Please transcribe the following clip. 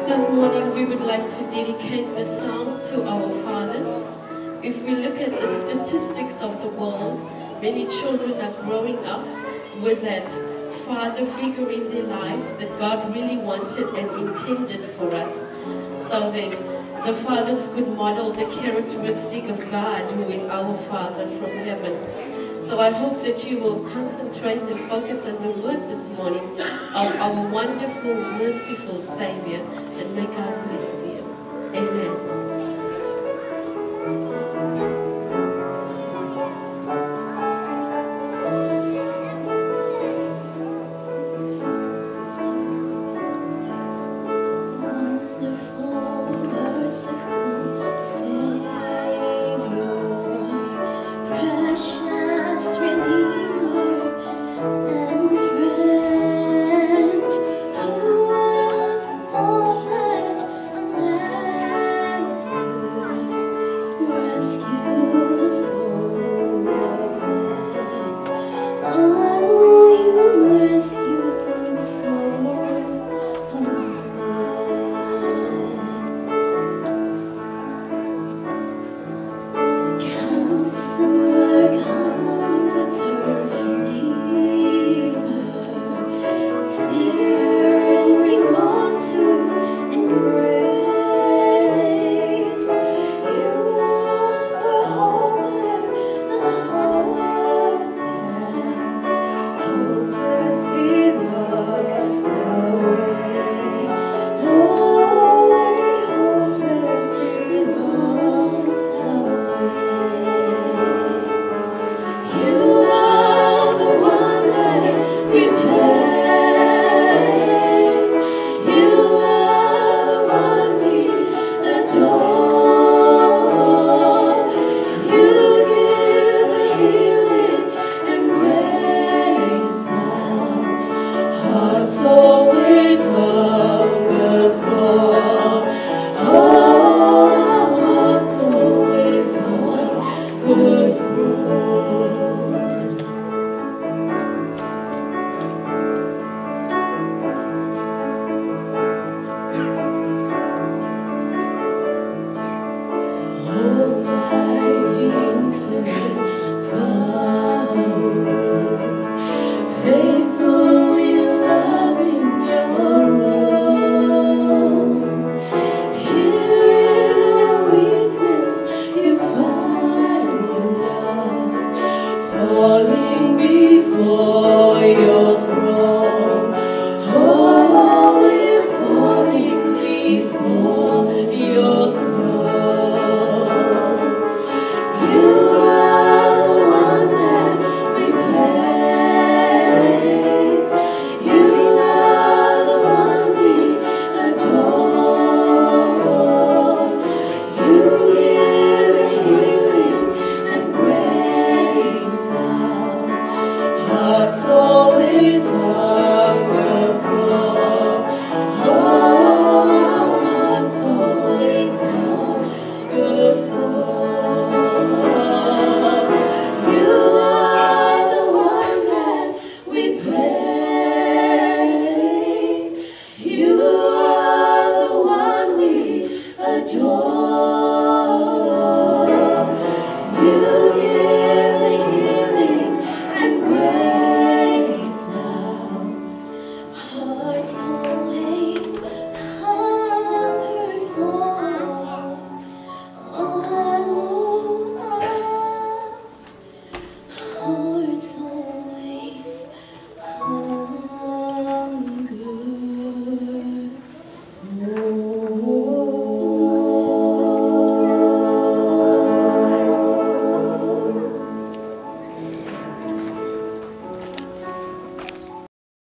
This morning we would like to dedicate this song to our fathers. If we look at the statistics of the world, many children are growing up with that father figure in their lives that God really wanted and intended for us, so that the fathers could model the characteristic of God, who is our Father from heaven. So I hope that you will concentrate and focus on the word this morning of our wonderful, merciful Savior, and may God bless you. Amen. Hearts